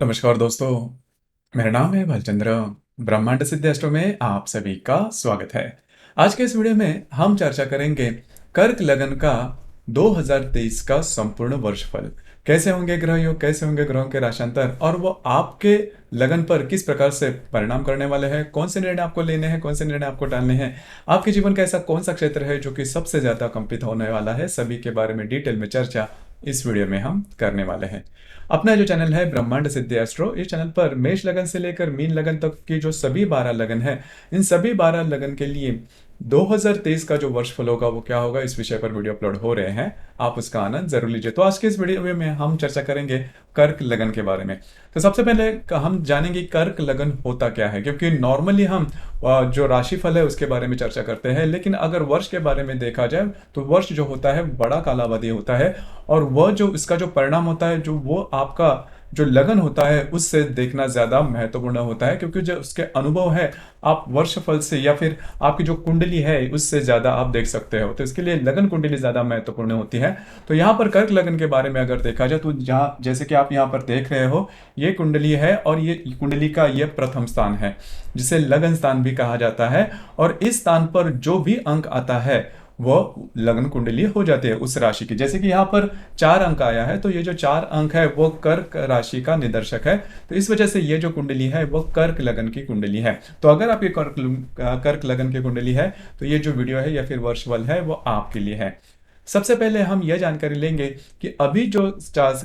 नमस्कार दोस्तों, मेरा नाम है भालचंद्र। ब्रह्मांड सिद्ध एस्ट्रो में आप सभी का स्वागत है। आज के इस वीडियो में हम चर्चा करेंगे कर्क लगन का 2023 का संपूर्ण वर्षफल। कैसे होंगे ग्रह योग, कैसे होंगे ग्रहों के राशांतर और वो आपके लगन पर किस प्रकार से परिणाम करने वाले हैं, कौन से निर्णय आपको लेने हैं, कौन से निर्णय आपको टालने हैं, आपके जीवन का ऐसा कौन सा क्षेत्र है जो कि सबसे ज्यादा कंपित होने वाला है, सभी के बारे में डिटेल में चर्चा इस वीडियो में हम करने वाले हैं। अपना जो चैनल है ब्रह्मांड सिद्धि एस्ट्रो, इस चैनल पर मेष लगन से लेकर मीन लगन तक की जो सभी 12 लगन है, इन सभी 12 लगन के लिए 2023 का जो वर्षफल होगा वो क्या होगा, इस विषय पर वीडियो अपलोड हो रहे हैं। आप उसका आनंद जरूर लीजिए। तो आज के इस वीडियो में हम चर्चा करेंगे कर्क लगन के बारे में। तो सबसे पहले हम जानेंगे कर्क लगन होता क्या है, क्योंकि नॉर्मली हम जो राशिफल है उसके बारे में चर्चा करते हैं, लेकिन अगर वर्ष के बारे में देखा जाए तो वर्ष जो होता है बड़ा कालावधि होता है, और वह जो इसका जो परिणाम होता है, जो वो आपका जो लगन होता है उससे देखना ज्यादा महत्वपूर्ण होता है, क्योंकि जो उसके अनुभव है आप वर्षफल से या फिर आपकी जो कुंडली है उससे ज्यादा आप देख सकते हो। तो इसके लिए लगन कुंडली ज्यादा महत्वपूर्ण होती है। तो यहाँ पर कर्क लगन के बारे में अगर देखा जाए तो जहाँ जैसे कि आप यहाँ पर देख रहे हो, ये कुंडली है और ये कुंडली का ये प्रथम स्थान है जिसे लगन स्थान भी कहा जाता है। और इस स्थान पर जो भी अंक आता है वो लगन कुंडली हो जाती है उस राशि की। जैसे कि यहाँ पर 4 अंक आया है, तो ये जो 4 अंक है वो कर्क राशि का निदर्शक है। तो इस वजह से ये जो कुंडली है वो कर्क लगन की कुंडली है। तो अगर आपकी कर्क लगन की कुंडली है तो ये जो वीडियो है या फिर वर्षफल है वो आपके लिए है। सबसे पहले हम यह जानकारी लेंगे कि अभी जो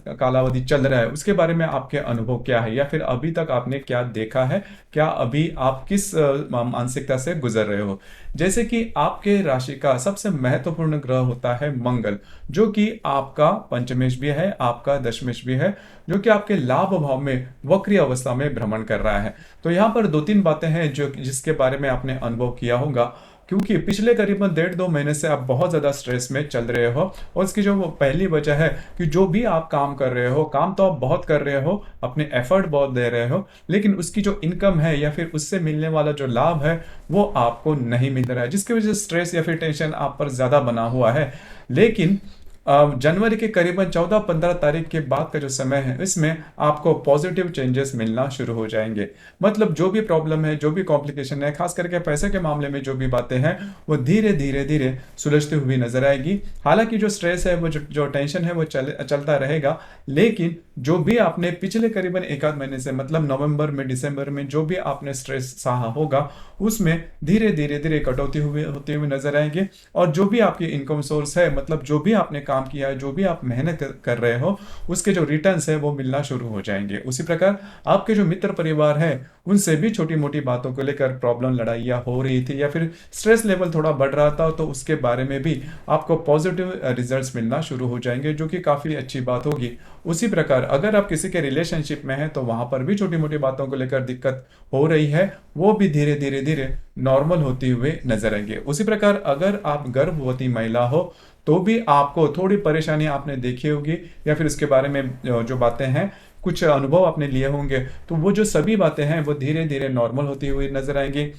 कालावधि चल रहा है उसके बारे में आपके अनुभव क्या है, या फिर अभी तक आपने क्या देखा है, क्या अभी आप किस मानसिकता से गुजर रहे हो। जैसे कि आपके राशि का सबसे महत्वपूर्ण ग्रह होता है मंगल, जो कि आपका पंचमेश भी है, आपका दशमेश भी है, जो कि आपके लाभ भाव में वक्री अवस्था में भ्रमण कर रहा है। तो यहाँ पर 2-3 बातें हैं जो जिसके बारे में आपने अनुभव किया होगा, क्योंकि पिछले करीबन 1.5-2 महीने से आप बहुत ज्यादा स्ट्रेस में चल रहे हो। और इसकी जो पहली वजह है कि जो भी आप काम कर रहे हो, काम तो आप बहुत कर रहे हो, अपने एफर्ट बहुत दे रहे हो, लेकिन उसकी जो इनकम है या फिर उससे मिलने वाला जो लाभ है वो आपको नहीं मिल रहा है, जिसकी वजह से स्ट्रेस या फिर टेंशन आप पर ज्यादा बना हुआ है। लेकिन जनवरी के करीबन 14-15 तारीख के बाद का जो समय है इसमें आपको पॉजिटिव चेंजेस मिलना शुरू हो जाएंगे। मतलब जो भी प्रॉब्लम है, जो भी कॉम्प्लिकेशन है, खास करके पैसे के मामले में जो भी बातें हैं वो धीरे धीरे धीरे सुलझती हुई नजर आएगी। हालांकि जो स्ट्रेस है, वो जो टेंशन है वो चलता रहेगा, लेकिन जो भी आपने पिछले करीबन 1-आध महीने से, मतलब नवंबर में, दिसंबर में जो भी आपने स्ट्रेस सहा होगा उसमें धीरे धीरे धीरे कटौती होती हुई नजर आएंगे। और जो भी आपकी इनकम सोर्स है, मतलब जो भी आपने काम किया है, जो भी आप मेहनत कर रहे हो, उसके जो रिटर्न्स है वो मिलना शुरू हो जाएंगे। उसी प्रकार आपके जो मित्र परिवार है उनसे भी छोटी मोटी बातों को लेकर प्रॉब्लम, लड़ाइयाँ हो रही थी या फिर स्ट्रेस लेवल थोड़ा बढ़ रहा था, तो उसके बारे में भी आपको पॉजिटिव रिजल्ट्स मिलना शुरू हो जाएंगे, जो कि काफी अच्छी बात होगी। उसी प्रकार अगर आप किसी के रिलेशनशिप में हैं तो वहां पर भी छोटी मोटी बातों को लेकर दिक्कत हो रही है, वो भी धीरे धीरे धीरे नॉर्मल होती हुए नजर आएंगे। उसी प्रकार अगर आप गर्भवती महिला हो तो भी आपको थोड़ी परेशानी आपने देखी होगी, या फिर उसके बारे में जो बातें हैं, कुछ अनुभव आपने लिए होंगे, तो वो जो सभी बातें हैं वो धीरे धीरे नॉर्मल होती हुई नजर आएंगी।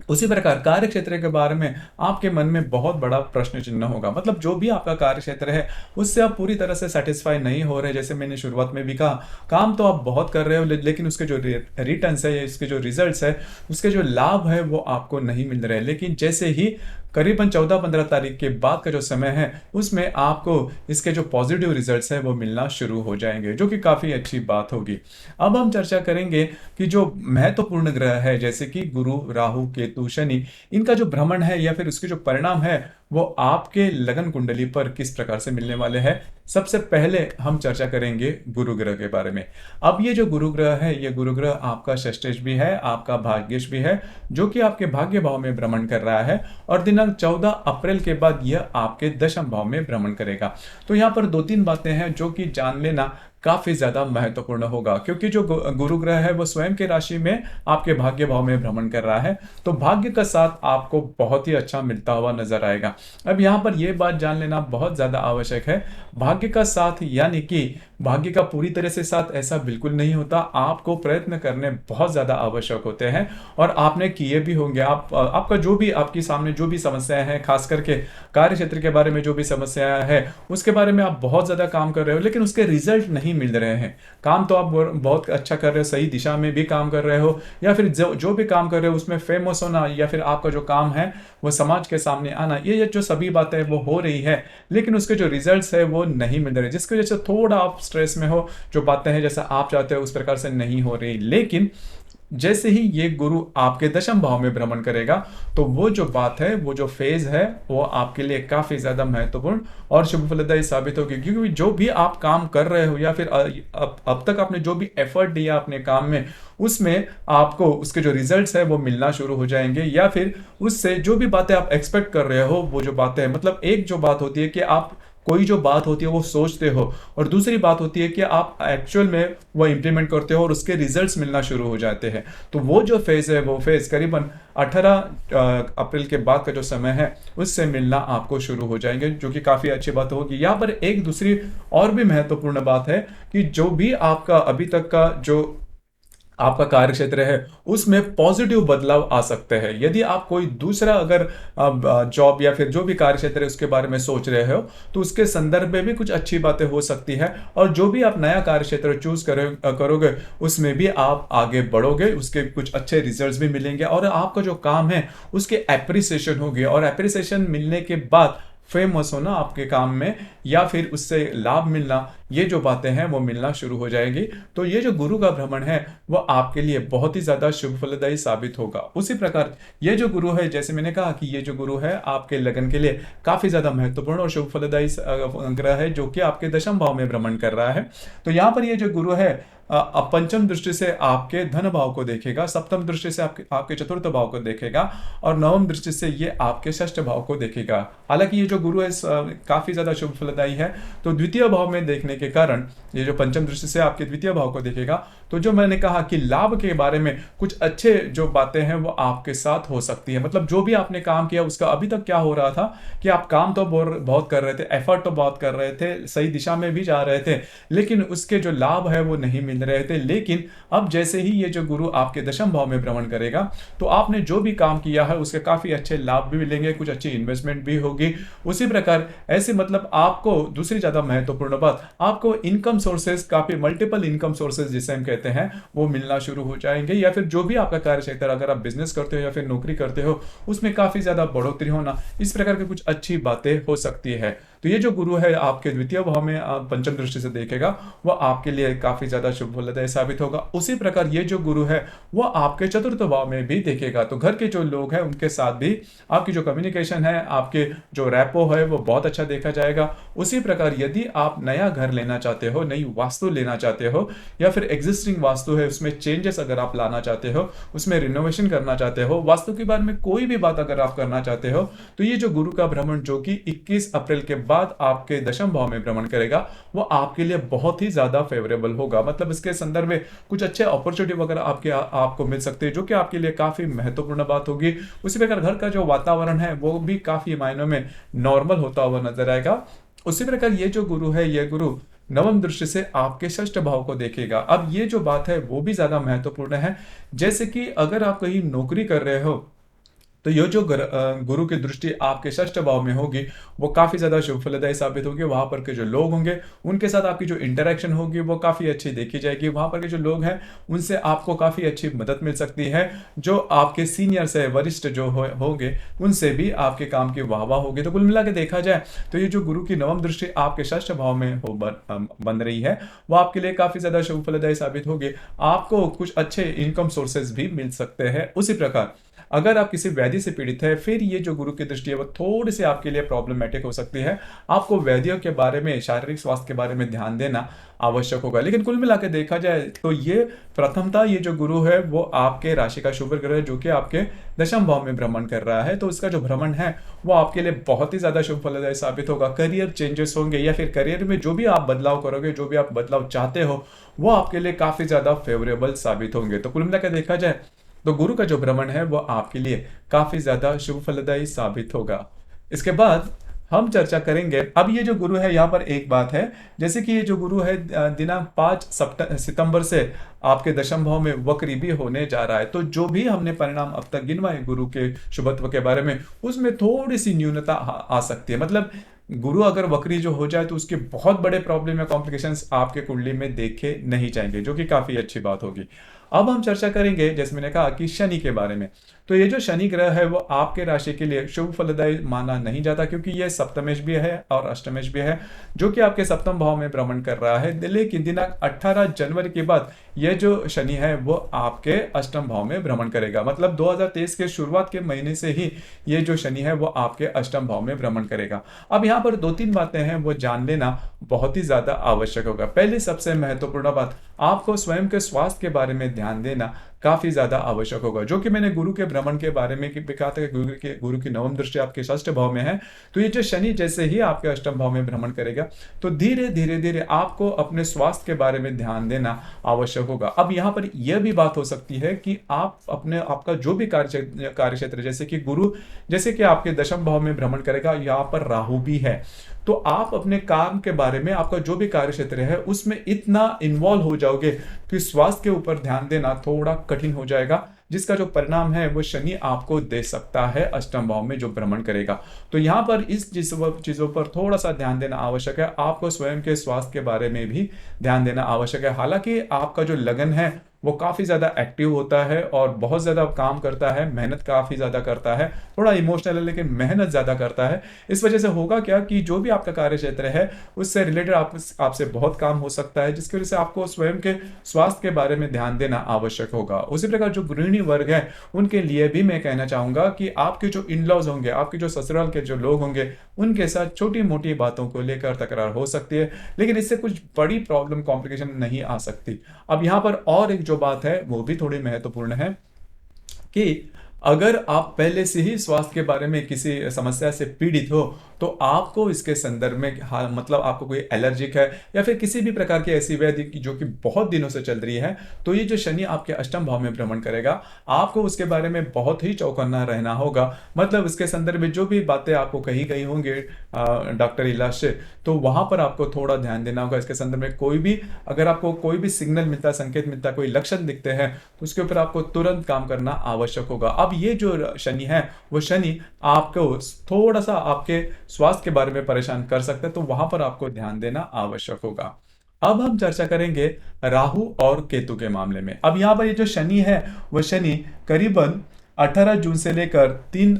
उसी प्रकार कार्य क्षेत्र के बारे में आपके मन में बहुत बड़ा प्रश्न चिन्ह होगा। मतलब जो भी आपका कार्य क्षेत्र है उससे आप पूरी तरह से सेटिस्फाई नहीं हो रहे। जैसे मैंने शुरुआत में भी कहा, काम तो आप बहुत कर रहे हो, लेकिन उसके जो रिटर्न्स है या इसके जो रिजल्ट्स है, उसके जो लाभ है वो आपको नहीं मिल रहे। लेकिन जैसे ही करीबन 14-15 तारीख के बाद का जो समय है उसमें आपको इसके जो पॉजिटिव रिजल्ट्स है वो मिलना शुरू हो जाएंगे, जो कि काफी अच्छी बात होगी। अब हम चर्चा करेंगे कि जो महत्वपूर्ण ग्रह है जैसे कि गुरु, राहु, केतु, शनि, इनका जो भ्रमण है या फिर उसके जो परिणाम है वो आपके लगन कुंडली पर किस प्रकार से मिलने वाले हैं। सबसे पहले हम चर्चा करेंगे गुरु ग्रह के बारे में। अब ये जो गुरु ग्रह है, ये गुरु ग्रह आपका षष्ठेश भी है, आपका भाग्येश भी है, जो कि आपके भाग्य भाव में भ्रमण कर रहा है, और दिनांक 14 अप्रैल के बाद यह आपके दशम भाव में भ्रमण करेगा। तो यहाँ पर 2-3 बातें हैं जो कि जान लेना काफी ज्यादा महत्वपूर्ण होगा, क्योंकि जो गुरु ग्रह है वो स्वयं के राशि में आपके भाग्य भाव में भ्रमण कर रहा है, तो भाग्य का साथ आपको बहुत ही अच्छा मिलता हुआ नजर आएगा। अब यहाँ पर यह बात जान लेना बहुत ज्यादा आवश्यक है, भाग्य का साथ यानी कि भाग्य का पूरी तरह से साथ ऐसा बिल्कुल नहीं होता। आपको प्रयत्न करने बहुत ज्यादा आवश्यक होते हैं, और आपने किए भी होंगे। आपका जो भी आपके सामने जो भी समस्याएं हैं, खास करके कार्य क्षेत्र के बारे में जो भी समस्याएं हैं, उसके बारे में आप बहुत ज्यादा काम कर रहे हो, लेकिन उसके रिजल्ट नहीं नहीं मिल रहे हैं। काम तो आप बहुत अच्छा कर रहे हो, सही दिशा में भी काम कर रहे हो, या फिर जो भी काम कर रहे हो उसमें फेमस होना, या फिर आपका जो काम है वो समाज के सामने आना, ये जो सभी बातें वो हो रही है, लेकिन उसके जो रिजल्ट्स है वो नहीं मिल रहे, जिसकी वजह से थोड़ा आप स्ट्रेस में हो। जो बातें हैं जैसा आप चाहते हो उस प्रकार से नहीं हो रही। लेकिन जैसे ही ये गुरु आपके दशम भाव में भ्रमण करेगा, तो वो जो बात है, वो जो फेज है, वो आपके लिए काफी ज्यादा महत्वपूर्ण और शुभ फलदायी साबित होगी। क्योंकि जो भी आप काम कर रहे हो, या फिर अब तक आपने जो भी एफर्ट दिया अपने काम में, उसमें आपको उसके जो रिजल्ट्स है वो मिलना शुरू हो जाएंगे। या फिर उससे जो भी बातें आप एक्सपेक्ट कर रहे हो, वो जो बातें हैं, मतलब एक जो बात होती है कि आप कोई जो बात होती है वो सोचते हो, और दूसरी बात होती है कि आप एक्चुअल में वो इंप्लीमेंट करते हो और उसके रिजल्ट्स मिलना शुरू हो जाते हैं। तो वो जो फेज है, वो फेज करीबन 18 अप्रैल के बाद का जो समय है, उससे मिलना आपको शुरू हो जाएंगे, जो कि काफी अच्छी बात होगी। यहाँ पर एक दूसरी और भी महत्वपूर्ण बात है कि जो भी आपका अभी तक का जो आपका कार्य क्षेत्र है, उसमें पॉजिटिव बदलाव आ सकते हैं। यदि आप कोई दूसरा अगर जॉब या फिर जो भी कार्य क्षेत्र है उसके बारे में सोच रहे हो, तो उसके संदर्भ में भी कुछ अच्छी बातें हो सकती है। और जो भी आप नया कार्य क्षेत्र चूज करोगे, उसमें भी आप आगे बढ़ोगे, उसके कुछ अच्छे रिजल्ट्स भी मिलेंगे, और आपका जो काम है उसके एप्रिसिएशन होगी, और एप्रिसिएशन मिलने के बाद फेमस होना आपके काम में, या फिर उससे लाभ मिलना, ये जो बातें हैं वो मिलना शुरू हो जाएगी। तो ये जो गुरु का भ्रमण है वो आपके लिए बहुत ही ज्यादा शुभ फलदायी साबित होगा। उसी प्रकार ये जो गुरु है, जैसे मैंने कहा कि ये जो गुरु है आपके लगन के लिए काफी ज्यादा महत्वपूर्ण और शुभ फलदायी ग्रह है, जो कि आपके दशम भाव में भ्रमण कर रहा है। तो यहाँ पर ये जो गुरु है पंचम दृष्टि से आपके धन भाव को देखेगा, सप्तम दृष्टि से आपके चतुर्थ भाव को देखेगा, और नवम दृष्टि से ये आपके षष्ठ भाव को देखेगा। हालांकि ये जो गुरु है काफी ज्यादा शुभ फलदायी है, तो द्वितीय भाव में देखने के कारण ये जो पंचम दृष्टि से आपके द्वितीय भाव को देखेगा, तो जो मैंने कहा कि लाभ के बारे में कुछ अच्छे जो बातें हैं वो आपके साथ हो सकती है। मतलब जो भी आपने काम किया उसका अभी तक क्या हो रहा था कि आप काम तो बहुत कर रहे थे, एफर्ट तो बहुत कर रहे थे, सही दिशा में भी जा रहे थे, लेकिन उसके जो लाभ है वो नहीं मिल रहे थे। लेकिन अब जैसे ही ये जो गुरु आपके दशम भाव में भ्रमण करेगा, तो आपने जो भी काम किया है उसके काफी अच्छे लाभ भी मिलेंगे, कुछ अच्छी इन्वेस्टमेंट भी होगी। उसी प्रकार ऐसे मतलब आपको दूसरी ज्यादा महत्वपूर्ण बात, आपको इनकम सोर्सेज, काफी मल्टीपल इनकम सोर्सेज जिसे हम कहते हैं, वो मिलना शुरू हो जाएंगे। या फिर जो भी आपका कार्य क्षेत्र, अगर आप बिजनेस करते हो या फिर नौकरी करते हो, उसमें काफी ज्यादा बढ़ोतरी होना, इस प्रकार की कुछ अच्छी बातें हो सकती है। तो ये जो गुरु है आपके द्वितीय भाव में पंचम दृष्टि से देखेगा, वो आपके लिए काफी ज्यादा शुभ फलदायी साबित होगा। उसी प्रकार ये जो गुरु है वो आपके चतुर्थ भाव में भी देखेगा, तो घर के जो लोग हैं उनके साथ भी आपकी जो कम्युनिकेशन है, आपके जो रैपो है, वो बहुत अच्छा देखा जाएगा। उसी प्रकार यदि आप नया घर लेना चाहते हो, नई वास्तु लेना चाहते हो, या फिर एग्जिस्टिंग वास्तु है उसमें चेंजेस अगर आप लाना चाहते हो, उसमें रिनोवेशन करना चाहते हो, वास्तु के बारे में कोई भी बात अगर आप करना चाहते हो, तो ये जो गुरु का भ्रमण जो कि 21 अप्रैल के बाद आपके दशम भाव में भ्रमण करेगा, वो आपके लिए बहुत ही ज्यादा फेवरेबल होगा। मतलब इसके संदर्भ में कुछ अच्छे अपॉर्चुनिटी वगैरह आपको मिल सकते हैं, जो कि आपके लिए काफी महत्वपूर्ण बात होगी। उसी प्रकार घर का जो वातावरण है वो भी काफी मायनों में नॉर्मल होता हुआ नजर आएगा। उसी प्रकार ये जो गुरु है, ये गुरु नवम दृष्टि से आपके षष्ठ भाव को देखेगा। अब ये जो बात है वो भी ज्यादा महत्वपूर्ण है। जैसे कि अगर आप कहीं नौकरी कर रहे हो, तो ये जो गुरु की दृष्टि आपके षष्ठ भाव में होगी, वो काफी ज्यादा शुभ फलदायी साबित होगी। वहां पर के जो लोग होंगे उनके साथ आपकी जो इंटरेक्शन होगी वो काफी अच्छी देखी जाएगी। वहां पर के जो लोग हैं उनसे आपको काफी अच्छी मदद मिल सकती है। जो आपके सीनियर्स है, वरिष्ठ जो होंगे, उनसे भी आपके काम की वाहवाह होगी। तो कुल मिला के देखा जाए तो ये जो गुरु की नवम दृष्टि आपके षष्ठ भाव में बन रही है, वो आपके लिए काफी ज्यादा शुभ फलदायी साबित होगी। आपको कुछ अच्छे इनकम सोर्सेज भी मिल सकते हैं। उसी प्रकार अगर आप किसी व्याधि से पीड़ित है, फिर ये जो गुरु की दृष्टि है वो थोड़ी सी आपके लिए प्रॉब्लमेटिक हो सकती है। आपको व्याधियों के बारे में, शारीरिक स्वास्थ्य के बारे में ध्यान देना आवश्यक होगा। लेकिन कुल मिलाकर देखा जाए तो ये प्रथमता, ये जो गुरु है वो आपके राशि का शुभ ग्रह है, जो कि आपके दशम भाव में भ्रमण कर रहा है। तो उसका जो भ्रमण है वो आपके लिए बहुत ही ज्यादा शुभ फलदायी साबित होगा। करियर चेंजेस होंगे, या फिर करियर में जो भी आप बदलाव करोगे, जो भी आप बदलाव चाहते हो, वो आपके लिए काफी ज्यादा फेवरेबल साबित होंगे। तो कुल मिलाकर देखा जाए तो गुरु का जो भ्रमण है वो आपके लिए काफी ज्यादा शुभ फलदायी साबित होगा। इसके बाद हम चर्चा करेंगे, अब ये जो गुरु है, यहाँ पर एक बात है, जैसे कि ये जो गुरु है दिनांक 5 सितंबर से आपके दशम भाव में वक्री भी होने जा रहा है। तो जो भी हमने परिणाम अब तक गिनवाए गुरु के शुभत्व के बारे में, उसमें थोड़ी सी न्यूनता आ सकती है। मतलब गुरु अगर वक्री जो हो जाए तो उसके बहुत बड़े प्रॉब्लम या कॉम्प्लिकेशंस आपके कुंडली में देखे नहीं जाएंगे, जो कि काफ़ी अच्छी बात होगी। अब हम चर्चा करेंगे, जैसे मैंने कहा, कि शनि के बारे में। तो ये जो शनि ग्रह है वो आपके राशि के लिए शुभ फलदायी माना नहीं जाता, क्योंकि ये सप्तमेश भी है और अष्टमेश भी है, जो कि आपके सप्तम भाव में भ्रमण कर रहा है। लेकिन दिनांक 18 जनवरी के बाद ये जो शनि है वो आपके अष्टम भाव में भ्रमण करेगा। मतलब 2023 के शुरुआत के महीने से ही ये जो शनि है वो आपके अष्टम भाव में भ्रमण करेगा। अब यहाँ पर दो तीन बातें हैं वो जान लेना बहुत ही ज्यादा आवश्यक होगा। पहली सबसे महत्वपूर्ण बात, आपको स्वयं के स्वास्थ्य के बारे में ध्यान देना काफी ज्यादा आवश्यक होगा। जो कि मैंने गुरु के भ्रमण के बारे में कहा था कि गुरु की नवम दृष्टि आपके षष्ठ भाव में है। तो ये जो शनि जैसे ही आपके अष्टम भाव में भ्रमण करेगा तो धीरे धीरे धीरे आपको अपने स्वास्थ्य के बारे में ध्यान देना आवश्यक होगा। अब यहाँ पर यह भी बात हो सकती है कि आप अपने आपका जो भी कार्य क्षेत्र, जैसे कि गुरु जैसे कि आपके दशम भाव में भ्रमण करेगा, यहाँ पर राहु भी है, तो आप अपने काम के बारे में, आपका जो भी कार्य क्षेत्र है उसमें इतना इन्वॉल्व हो जाओगे कि स्वास्थ्य के ऊपर ध्यान देना थोड़ा कठिन हो जाएगा, जिसका जो परिणाम है वो शनि आपको दे सकता है अष्टम भाव में जो भ्रमण करेगा। तो यहाँ पर इस चीजों पर थोड़ा सा ध्यान देना आवश्यक है। आपको स्वयं के स्वास्थ्य के बारे में भी ध्यान देना आवश्यक है। हालांकि आपका जो लगन है वो काफ़ी ज़्यादा एक्टिव होता है और बहुत ज़्यादा काम करता है, मेहनत काफ़ी ज़्यादा करता है, थोड़ा इमोशनल है लेकिन मेहनत ज़्यादा करता है। इस वजह से होगा क्या कि जो भी आपका कार्य क्षेत्र है उससे रिलेटेड आपसे बहुत काम हो सकता है, जिसकी वजह से आपको स्वयं के स्वास्थ्य के बारे में ध्यान देना आवश्यक होगा। उसी प्रकार जो गृहिणी वर्ग है उनके लिए भी मैं कहना चाहूँगा कि आपके जो इन लॉज होंगे, आपके जो ससुराल के जो लोग होंगे, उनके साथ छोटी मोटी बातों को लेकर तकरार हो सकती है, लेकिन इससे कुछ बड़ी प्रॉब्लम कॉम्प्लिकेशन नहीं आ सकती। अब यहाँ पर और एक जो बात है वो भी थोड़ी महत्वपूर्ण है कि अगर आप पहले से ही स्वास्थ्य के बारे में किसी समस्या से पीड़ित हो तो आपको इसके संदर्भ में, हाँ, मतलब आपको कोई एलर्जिक है या फिर किसी भी प्रकार की ऐसी व्याधि जो कि बहुत दिनों से चल रही है, तो ये जो शनि आपके अष्टम भाव में भ्रमण करेगा, आपको उसके बारे में बहुत ही चौकन्ना रहना होगा। मतलब इसके संदर्भ में जो भी बातें आपको कही गई होंगी डॉक्टर इलाज से, तो वहां पर आपको थोड़ा ध्यान देना होगा। इसके संदर्भ में कोई भी, अगर आपको कोई भी सिग्नल मिलता, संकेत मिलता, कोई लक्षण दिखते हैं तो उसके ऊपर आपको तुरंत काम करना आवश्यक होगा। अब ये जो शनि है वो शनि आपको थोड़ा सा आपके स्वास्थ्य के बारे में परेशान कर सकते हैं, तो वहां पर आपको ध्यान देना आवश्यक होगा। अब हम चर्चा करेंगे राहु और केतु के मामले में। अब यहाँ पर ये जो शनि है वो शनि करीबन 18 जून से लेकर 3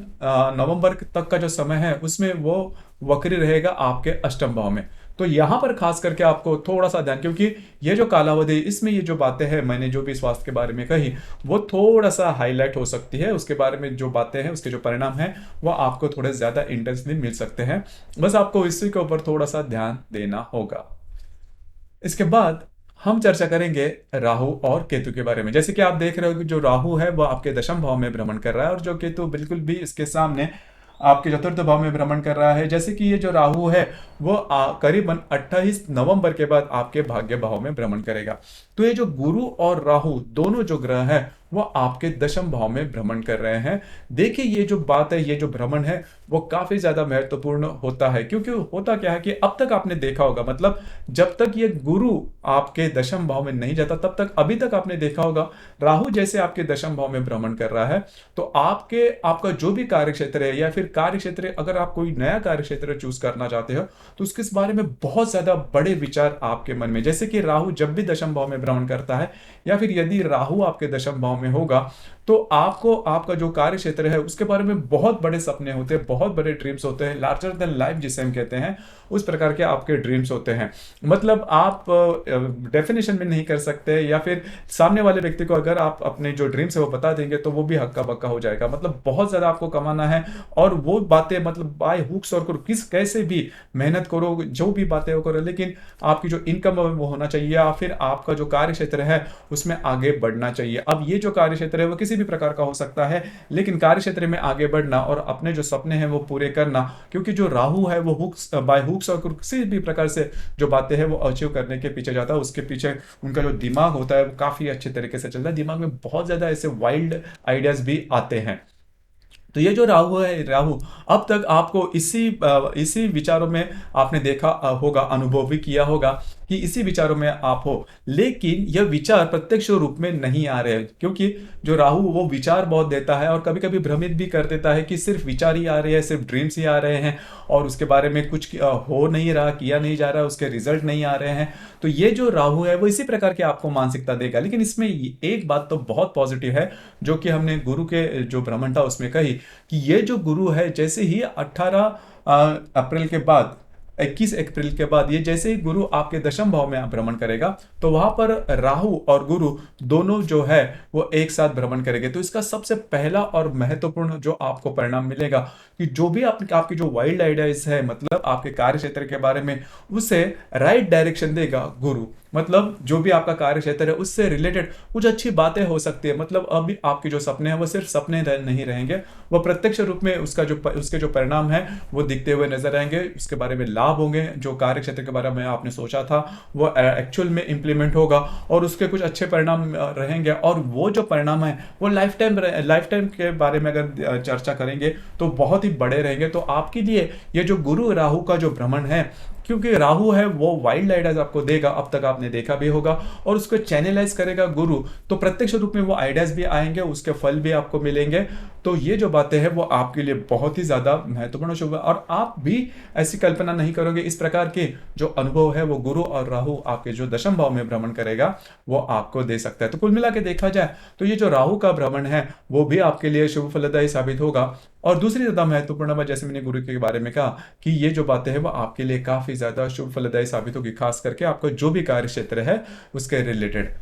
नवंबर तक का जो समय है उसमें वो वक्री रहेगा आपके अष्टम भाव में। तो यहां पर खास करके आपको थोड़ा सा ध्यान, क्योंकि ये जो कालावधि, इसमें ये जो बातें हैं मैंने जो भी स्वास्थ्य के बारे में कही वो थोड़ा सा हाईलाइट हो सकती है। उसके बारे में जो बातें हैं, उसके जो परिणाम हैं वो आपको थोड़े ज्यादा इंटेंसली मिल सकते हैं। बस आपको इसी के ऊपर थोड़ा सा ध्यान देना होगा। इसके बाद हम चर्चा करेंगे राहु और केतु के बारे में। जैसे कि आप देख रहे हो कि जो राहु है वो आपके दशम भाव में भ्रमण कर रहा है और जो केतु बिल्कुल भी इसके सामने आपके चतुर्थ भाव में भ्रमण कर रहा है। जैसे कि ये जो राहु है वो करीबन 28 नवंबर के बाद आपके भाग्य भाव में भ्रमण करेगा। तो ये जो गुरु और राहु दोनों जो ग्रह हैं वो आपके दशम भाव में भ्रमण कर रहे हैं। देखिए ये जो बात है, ये जो भ्रमण है वो काफी ज्यादा महत्वपूर्ण होता है, क्योंकि होता क्या है कि अब तक आपने देखा होगा, मतलब जब तक ये गुरु आपके दशम भाव में नहीं जाता तब तक, अभी तक आपने देखा होगा राहु जैसे आपके दशम भाव में भ्रमण कर रहा है तो आपका जो भी कार्य क्षेत्र है या फिर कार्य क्षेत्र, अगर आप कोई नया कार्य क्षेत्र चूज करना चाहते हो तो उसके बारे में बहुत ज्यादा बड़े विचार आपके मन में, जैसे कि राहु जब भी दशम भाव में भ्रमण करता है या फिर यदि राहु आपके दशम भाव में होगा तो आपको आपका जो कार्य क्षेत्र है उसके बारे में बहुत बड़े सपने होते हैं, बहुत बड़े ड्रीम्स होते हैं, लार्जर देन लाइफ जिसे हम कहते हैं, उस प्रकार के आपके ड्रीम्स होते हैं। मतलब आप डेफिनेशन में नहीं कर सकते, या फिर सामने वाले व्यक्ति को अगर आप अपने जो ड्रीम्स है वो बता देंगे तो वो भी हक्का बक्का हो जाएगा। मतलब बहुत ज्यादा आपको कमाना है और वो बातें, मतलब बाय हुक्स और कैसे भी मेहनत करो, जो भी बातें वो करो, लेकिन आपकी जो इनकम है वो होना चाहिए या फिर आपका जो कार्य क्षेत्र है उसमें आगे बढ़ना चाहिए। अब ये जो कार्य क्षेत्र है वो किसी भी प्रकार का हो सकता है, लेकिन कार्य क्षेत्र में आगे बढ़ना और अपने जो सपने हैं वो पूरे करना, क्योंकि जो राहु है वो बाय हुक्स और किसी भी प्रकार से जो बातें हैं वो अचीव करने के पीछे जाता है। उसके पीछे उनका जो दिमाग होता है वो काफी अच्छे तरीके से चलता है, दिमाग में बहुत ज्यादा ऐसे वाइल्ड आइडियाज भी आते हैं। तो ये जो राहु है, राहु अब तक आपको इसी विचारों में आपने देखा होगा, अनुभव भी किया होगा कि इसी विचारों में आप हो, लेकिन यह विचार प्रत्यक्ष रूप में नहीं आ रहे हैं, क्योंकि जो राहु वो विचार बहुत देता है और कभी कभी भ्रमित भी कर देता है कि सिर्फ विचार ही आ रहे हैं, सिर्फ ड्रीम्स ही आ रहे हैं और उसके बारे में कुछ हो नहीं रहा, किया नहीं जा रहा, उसके रिजल्ट नहीं आ रहे हैं। तो ये जो राहु है वो इसी प्रकार की आपको मानसिकता देगा। लेकिन इसमें एक बात तो बहुत पॉजिटिव है, जो कि हमने गुरु के जो भ्रमण था उसमें कही, कि ये जो गुरु है जैसे ही 18 अप्रैल के बाद, 21 अप्रैल के बाद, ये जैसे ही गुरु आपके दशम भाव में भ्रमण करेगा तो वहां पर राहु और गुरु दोनों जो है वो एक साथ भ्रमण करेंगे। तो इसका सबसे पहला और महत्वपूर्ण जो आपको परिणाम मिलेगा कि जो भी आपकी जो वाइल्ड आइडियाज है, मतलब आपके कार्य क्षेत्र के बारे में, उसे राइट डायरेक्शन देगा गुरु। मतलब जो भी आपका कार्य क्षेत्र है उससे रिलेटेड कुछ अच्छी बातें हो सकती है। मतलब अभी आपके जो सपने हैं वो सिर्फ सपने नहीं रहेंगे, वो प्रत्यक्ष रूप में उसके जो परिणाम है वो दिखते हुए नजर आएंगे, उसके बारे में लाभ होंगे। जो कार्य क्षेत्र के बारे में आपने सोचा था वो एक्चुअल में इंप्लीमेंट होगा और उसके कुछ अच्छे परिणाम रहेंगे। और वो जो परिणाम है वो लाइफ टाइम के बारे में अगर चर्चा करेंगे तो बहुत ही बड़े रहेंगे। तो आपके लिए ये जो गुरु राहु का जो भ्रमण है, क्योंकि राहु है वो वाइल्ड आइडियाज आपको देगा, अब तक आपने देखा भी होगा, और उसको चैनलाइज करेगा गुरु, तो प्रत्यक्ष रूप में वो आइडियाज भी आएंगे, उसके फल भी आपको मिलेंगे। तो ये जो बातें हैं वो आपके लिए बहुत ही ज्यादा महत्वपूर्ण शुभ है और आप भी ऐसी कल्पना नहीं करोगे। इस प्रकार के जो अनुभव है वो गुरु और राहु आपके जो दशम भाव में भ्रमण करेगा वो आपको दे सकता है। तो कुल मिला के देखा जाए तो ये जो राहु का भ्रमण है वो भी आपके लिए शुभ फलदायी साबित होगा। और दूसरी ज्यादा महत्वपूर्ण बात, जैसे मैंने गुरु के बारे में कहा, कि ये जो बातें हैं वो आपके लिए काफी ज्यादा शुभ फलदायी साबित होगी, खास करके आपका जो भी कार्य क्षेत्र है उसके रिलेटेड।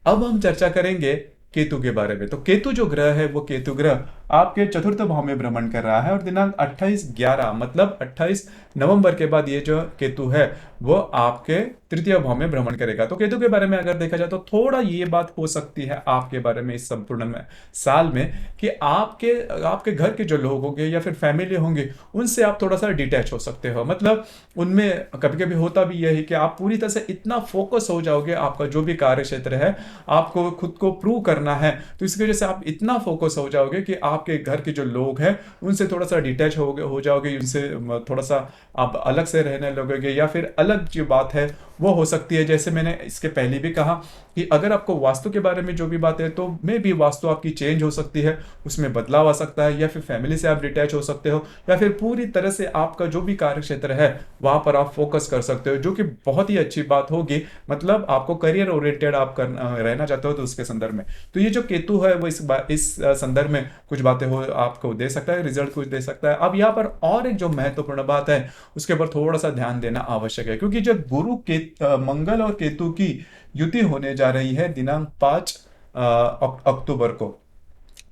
अब हम चर्चा करेंगे केतु के बारे में। तो केतु जो ग्रह है वो केतु ग्रह आपके चतुर्थ भाव में भ्रमण कर रहा है और दिनांक 28/11 मतलब 28 नवंबर के बाद ये जो केतु है वो आपके तृतीय भाव में भ्रमण करेगा। तो केतु के बारे में अगर देखा जाए तो थोड़ा ये बात हो सकती है आपके बारे में इस संपूर्ण में साल में, कि आपके घर के जो लोग होंगे या फिर फैमिली होंगे उनसे आप थोड़ा सा डिटैच हो सकते हो। मतलब उनमें कभी कभी होता भी यह है कि आप पूरी तरह से इतना फोकस हो जाओगे, आपका जो भी कार्य क्षेत्र है आपको खुद को प्रूव करना है, तो इसकी वजह से आप इतना फोकस हो जाओगे कि आपके घर के जो लोग हैं उनसे थोड़ा सा डिटैच हो जाओगे, उनसे थोड़ा सा आप अलग से रहने लगोगे, या फिर अलग जो बात है वो हो सकती है। जैसे मैंने इसके पहले भी कहा कि अगर आपको वास्तु के बारे में जो भी बात है तो मे भी वास्तु आपकी चेंज हो सकती है, उसमें बदलाव आ सकता है, या फिर फैमिली से आप डिटैच हो सकते हो, या फिर पूरी तरह से आपका जो भी कार्य क्षेत्र है वहां पर आप फोकस कर सकते हो, जो कि बहुत ही अच्छी बात होगी। मतलब आपको करियर ओरिएंटेड आप रहना चाहते हो तो उसके संदर्भ में तो ये जो केतु है वो इस संदर्भ में कुछ बातें हो आपको दे सकता है, रिजल्ट कुछ दे सकता है। अब यहाँ पर और एक जो महत्वपूर्ण बात है उसके ऊपर थोड़ा सा ध्यान देना आवश्यक है, क्योंकि जब मंगल और केतु की युति होने जा रही है दिनांक 5 अक्टूबर को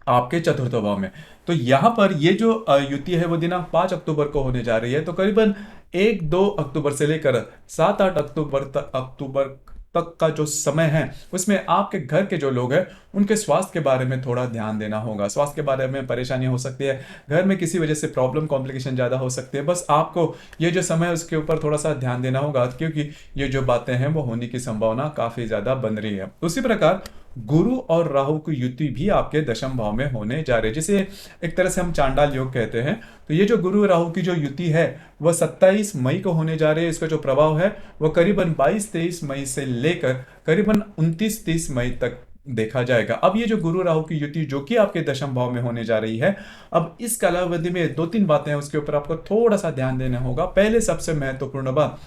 आपके चतुर्थ भाव में, तो यहां पर ये जो युति है वो दिनांक 5 अक्टूबर को होने जा रही है। तो करीबन 1-2 अक्टूबर से लेकर 7-8 अक्टूबर तक का जो समय है उसमें आपके घर के जो लोग हैं उनके स्वास्थ्य के बारे में थोड़ा ध्यान देना होगा। स्वास्थ्य के बारे में परेशानी हो सकती है, घर में किसी वजह से प्रॉब्लम कॉम्प्लिकेशन ज़्यादा हो सकती है। बस आपको ये जो समय है उसके ऊपर थोड़ा सा ध्यान देना होगा, क्योंकि ये जो बातें हैं वो होने की संभावना काफ़ी ज़्यादा बन रही है। उसी प्रकार गुरु और राहु की युति भी आपके दशम भाव में होने जा रही है, जिसे एक तरह से हम चांडाल योग कहते हैं। तो ये जो गुरु राहु की जो युति है वह 27 मई को होने जा रही है। इसका जो प्रभाव है वह करीबन 22-23 मई से लेकर करीबन 29-30 मई तक देखा जाएगा। अब ये जो गुरु राहु की युति जो कि आपके दशम भाव में होने जा रही है, अब इस कालावधि में 2-3 बातें हैं उसके ऊपर आपको थोड़ा सा ध्यान देना होगा। पहले सबसे महत्वपूर्ण बात,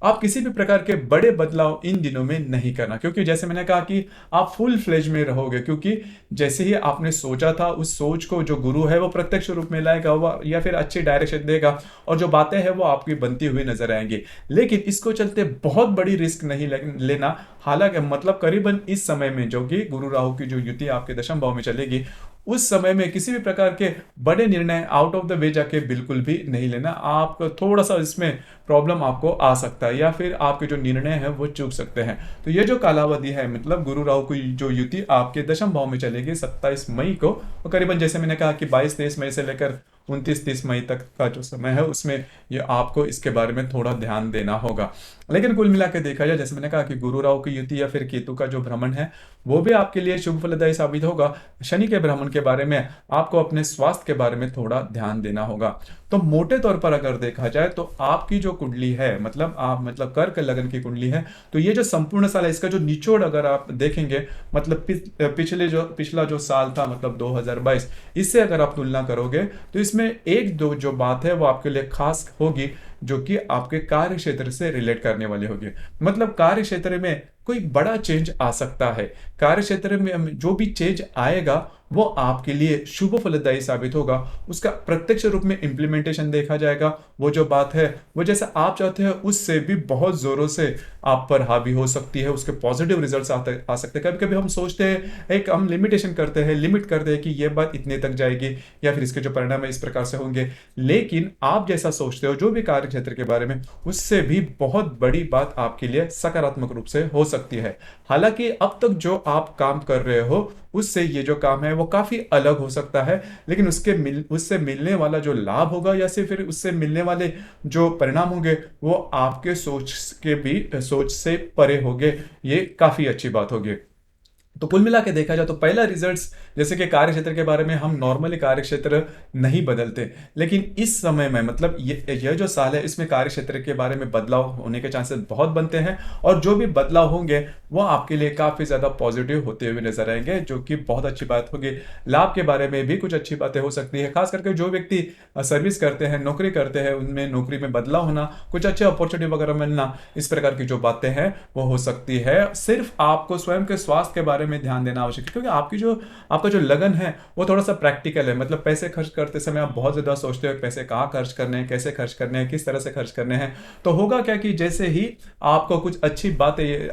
आप किसी भी प्रकार के बड़े बदलाव इन दिनों में नहीं करना, क्योंकि जैसे मैंने कहा कि आप फुल फ्लेज में रहोगे, क्योंकि जैसे ही आपने सोचा था उस सोच को जो गुरु है वो प्रत्यक्ष रूप में लाएगा या फिर अच्छी डायरेक्शन देगा और जो बातें हैं वो आपकी बनती हुई नजर आएंगी। लेकिन इसको चलते बहुत बड़ी रिस्क नहीं लेना। हालांकि मतलब करीबन इस समय में जो कि गुरु राहु की जो युति आपके दशम भाव में चलेगी उस समय में किसी भी प्रकार के बड़े निर्णय आउट ऑफ द वे जाके बिल्कुल भी नहीं लेना। आप थोड़ा सा इसमें प्रॉब्लम आपको आ सकता है या फिर आपके जो निर्णय हैं वो चूक सकते हैं। तो ये जो कालावधि है, मतलब गुरु राहु की जो युति आपके दशम भाव में चलेगी 27 मई को, और करीबन जैसे मैंने कहा कि 22-23 मई से लेकर 29-30 मई तक का जो समय है उसमें ये आपको इसके बारे में थोड़ा ध्यान देना होगा। लेकिन कुल मिला के देखा जाए, जैसे मैंने कहा कि गुरु राहु की युति या फिर केतु का जो भ्रमण है वो भी आपके लिए शुभ फलदायी साबित होगा। शनि के भ्रमण के बारे में आपको अपने स्वास्थ्य के बारे में थोड़ा ध्यान देना होगा। तो मोटे तौर पर अगर देखा जाए तो आपकी जो कुंडली है, मतलब कर्क लगन की कुंडली है, तो ये जो संपूर्ण साल है इसका जो निचोड़ अगर आप देखेंगे, मतलब पिछला जो साल था मतलब 2022, इससे अगर आप तुलना करोगे तो इसमें एक दो जो बात है वो आपके लिए खास होगी, जो कि आपके कार्य क्षेत्र से रिलेट करने वाली होगी। मतलब कार्य क्षेत्र में कोई बड़ा चेंज आ सकता है। कार्य क्षेत्र में जो भी चेंज आएगा वो आपके लिए शुभ फलदायी साबित होगा। उसका प्रत्यक्ष रूप में इंप्लीमेंटेशन देखा जाएगा। वो जो बात है वो जैसा आप चाहते हैं उससे भी बहुत जोरों से आप पर हावी हो सकती है, उसके पॉजिटिव रिजल्ट्स आ सकते हैं। कभी कभी हम सोचते हैं, एक हम लिमिटेशन करते हैं, लिमिट करते हैं कि ये बात इतने तक जाएगी या फिर इसके जो परिणाम है इस प्रकार से होंगे। लेकिन आप जैसा सोचते हो जो भी कार्य क्षेत्र के बारे में, उससे भी बहुत बड़ी बात आपके लिए सकारात्मक रूप से हो सकती है। हालांकि अब तक जो आप काम कर रहे हो उससे ये जो काम है वो काफी अलग हो सकता है, लेकिन उससे मिलने वाला जो लाभ होगा या फिर उससे मिलने वाले जो परिणाम होंगे वो आपके सोच से परे होंगे। ये काफी अच्छी बात होगी। तो कुल मिला के देखा जाए तो पहला रिजल्ट्स, जैसे कि कार्य क्षेत्र के बारे में हम नॉर्मली कार्य क्षेत्र नहीं बदलते, लेकिन इस समय में मतलब ये जो साल है इसमें कार्य क्षेत्र के बारे में बदलाव होने के चांसेस बहुत बनते हैं, और जो भी बदलाव होंगे वो आपके लिए काफी ज्यादा पॉजिटिव होते हुए नजर आएंगे, जो कि बहुत अच्छी बात होगी। लाभ के बारे में भी कुछ अच्छी बातें हो सकती है, खास करके जो व्यक्ति सर्विस करते हैं, नौकरी करते हैं, उनमें नौकरी में बदलाव होना, कुछ अच्छे अपॉर्चुनिटी वगैरह मिलना, इस प्रकार की जो बातें हैं वो हो सकती है। सिर्फ आपको स्वयं के स्वास्थ्य के बारे में ध्यान देना आवश्यक है, क्योंकि आपका जो लगन है वो थोड़ा सा प्रैक्टिकल है। मतलब पैसे खर्च करते समय आप बहुत ज्यादा सोचते हो पैसे कहाँ खर्च करने हैं, कैसे खर्च करने हैं, किस तरह से खर्च करने हैं। तो होगा क्या कि जैसे ही आपको कुछ अच्छी बातें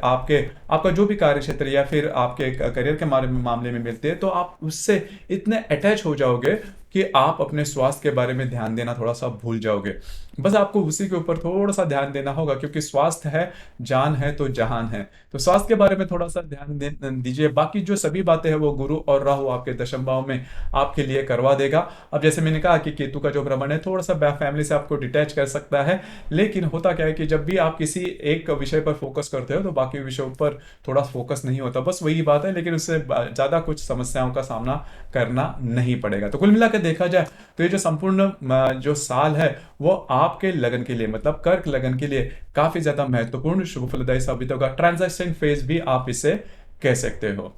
आपका जो भी कार्य क्षेत्र या फिर आपके करियर के मामले में मिलते हैं, तो आप उससे इतने अटैच हो जाओगे कि आप अपने स्वास्थ्य के बारे में ध्यान देना थोड़ा सा भूल जाओगे। बस आपको उसी के ऊपर थोड़ा सा ध्यान देना होगा, क्योंकि स्वास्थ्य है जान है तो जहान है। तो स्वास्थ्य के बारे में थोड़ा सा ध्यान दीजिए। बाकी जो सभी बातें हैं वो गुरु और राहु आपके दशम भाव में आपके लिए करवा देगा। अब जैसे मैंने कहा कि केतु का जो भ्रमण है थोड़ा सा फैमिली से आपको डिटैच कर सकता है, लेकिन होता क्या है कि जब भी आप किसी एक विषय पर फोकस करते हो तो बाकी विषयों पर थोड़ा फोकस नहीं होता। बस वही बात है, लेकिन उससे ज्यादा कुछ समस्याओं का सामना करना नहीं पड़ेगा। तो कुल मिलाकर देखा जाए तो ये जो संपूर्ण जो साल है वो आपके लगन के लिए, मतलब कर्क लगन के लिए काफी ज्यादा महत्वपूर्ण शुभ फलदायी साबित होगा। ट्रांजैक्शन फेज भी आप इसे कह सकते हो।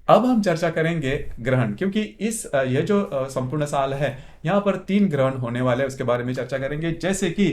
अब हम चर्चा करेंगे ग्रहण, क्योंकि ये जो संपूर्ण साल है यहाँ पर 3 ग्रहण होने वाले हैं, उसके बारे में चर्चा करेंगे। जैसे कि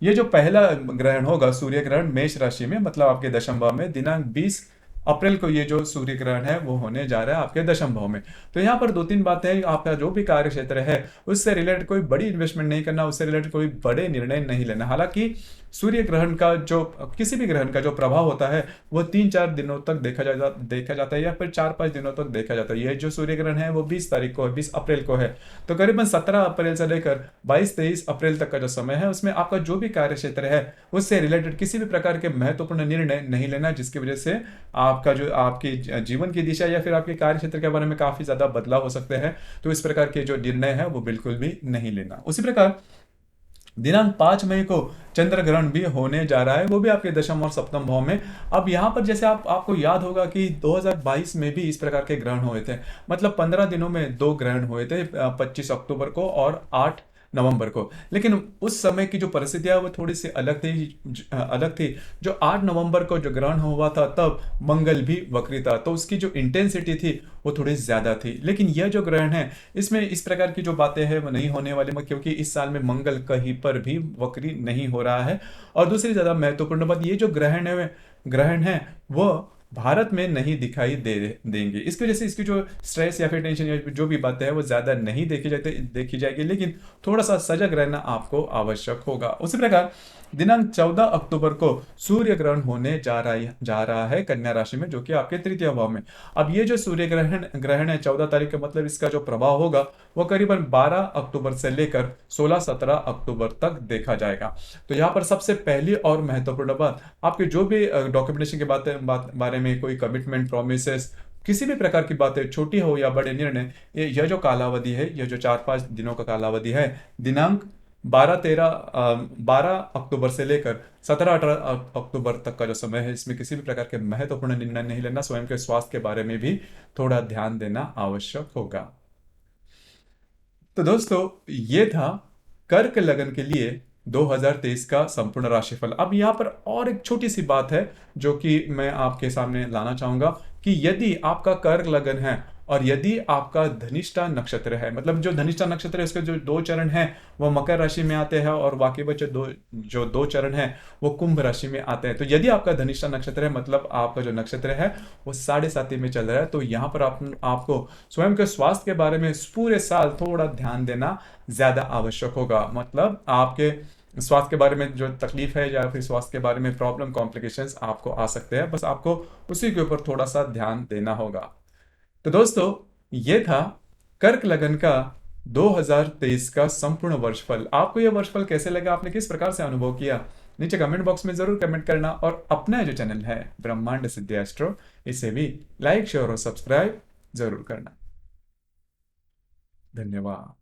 ये जो पहला ग्रहण होगा सूर्य ग्रहण मेष राशि में, मतलब आपके दशम भाव में, दिनांक 20 अप्रैल को ये जो सूर्य ग्रहण है वो होने जा रहा है आपके दशम भाव में। तो यहाँ पर 2-3 बातें हैं। आपका जो भी कार्य क्षेत्र है उससे रिलेटेड कोई बड़ी इन्वेस्टमेंट नहीं करना, उससे रिलेटेड कोई बड़े निर्णय नहीं लेना। हालांकि सूर्य ग्रहण का जो किसी भी ग्रहण का जो प्रभाव होता है वो 3-4 दिनों तक देखा जाता है या फिर 4-5 दिनों तक देखा जाता है। ये जो सूर्य ग्रहण है वो 20 तारीख को है, 20 अप्रैल को है। तो करीबन 17 अप्रैल से लेकर 22-23 अप्रैल तक का जो समय है उसमें आपका जो भी कार्य क्षेत्र है उससे रिलेटेड किसी भी प्रकार के महत्वपूर्ण निर्णय नहीं लेना, जिसकी वजह से आपकी जीवन की दिशा या फिर आपके कार्य क्षेत्र के बारे में काफी ज्यादा बदलाव हो सकते हैं। तो इस प्रकार के जो निर्णय है वो बिल्कुल भी नहीं लेना। उसी प्रकार दिनांक 5 मई को चंद्र ग्रहण भी होने जा रहा है, वो भी आपके दशम और सप्तम भाव में। अब यहाँ पर जैसे आपको याद होगा कि 2022 में भी इस प्रकार के ग्रहण हुए थे, मतलब 15 दिनों में 2 ग्रहण हुए थे, 25 अक्टूबर को और 8 नवंबर को। लेकिन उस समय की जो परिस्थितियां वो थोड़ी सी अलग थी। जो 8 नवंबर को जो ग्रहण हुआ था तब मंगल भी वक्री था, तो उसकी जो इंटेंसिटी थी वो थोड़ी ज्यादा थी। लेकिन यह जो ग्रहण है इसमें इस प्रकार की जो बातें हैं वो नहीं होने वाली, क्योंकि इस साल में मंगल कहीं पर भी वक्री नहीं हो रहा है। और दूसरी ज्यादा महत्वपूर्ण बात, ये जो ग्रहण है वो भारत में नहीं दिखाई देंगे। इसकी वजह से इसकी जो स्ट्रेस या फिर टेंशन या जो भी बातें हैं वो ज्यादा नहीं देखी जाएगी, लेकिन थोड़ा सा सजग रहना आपको आवश्यक होगा। उसी प्रकार दिनांक 14 अक्टूबर को सूर्य ग्रहण होने जा रहा है कन्या राशि में, जो कि आपके तृतीय भाव में। अब ये जो सूर्य ग्रहण है 14 तारीख का, मतलब इसका जो प्रभाव होगा वो करीबन 12 अक्टूबर से लेकर 16-17 अक्टूबर तक देखा जाएगा। तो यहाँ पर सबसे पहली और महत्वपूर्ण बात, आपके जो भी डॉक्यूमेंटेशन के बारे में कोई कमिटमेंट, प्रोमिसेस, किसी भी प्रकार की बातें, छोटी हो या बड़े निर्णय, यह जो कालावधि है, यह जो 4-5 दिनों का कालावधि है, दिनांक 12 अक्टूबर से लेकर 17-18 अक्टूबर तक का जो समय है, इसमें किसी भी प्रकार के महत्वपूर्ण निर्णय नहीं लेना। स्वयं के स्वास्थ्य के बारे में भी थोड़ा ध्यान देना आवश्यक होगा। तो दोस्तों ये था कर्क लगन के लिए 2023 का संपूर्ण राशिफल। अब यहाँ पर और एक छोटी सी बात है जो कि मैं आपके सामने लाना चाहूंगा कि यदि आपका कर्क लगन है और यदि आपका धनिष्ठा नक्षत्र है, मतलब जो धनिष्ठा नक्षत्र है उसके जो 2 चरण हैं वो मकर राशि में आते हैं और बाकी बचे जो दो चरण हैं वो कुंभ राशि में आते हैं। तो यदि आपका धनिष्ठा नक्षत्र है, मतलब आपका जो नक्षत्र है वो 7.5 में चल रहा है, तो यहाँ पर आपको स्वयं के स्वास्थ्य के बारे में इस पूरे साल थोड़ा ध्यान देना ज्यादा आवश्यक होगा। मतलब आपके स्वास्थ्य के बारे में जो तकलीफ है या फिर स्वास्थ्य के बारे में प्रॉब्लम कॉम्प्लिकेशंस आपको आ सकते हैं, बस आपको उसी के ऊपर थोड़ा सा ध्यान देना होगा। तो दोस्तों, ये था कर्क लगन का 2023 का संपूर्ण वर्षफल। आपको यह वर्षफल कैसे लगा, आपने किस प्रकार से अनुभव किया, नीचे कमेंट बॉक्स में जरूर कमेंट करना। और अपना जो चैनल है ब्रह्मांड सिद्धि एस्ट्रो, इसे भी लाइक शेयर और सब्सक्राइब जरूर करना। धन्यवाद।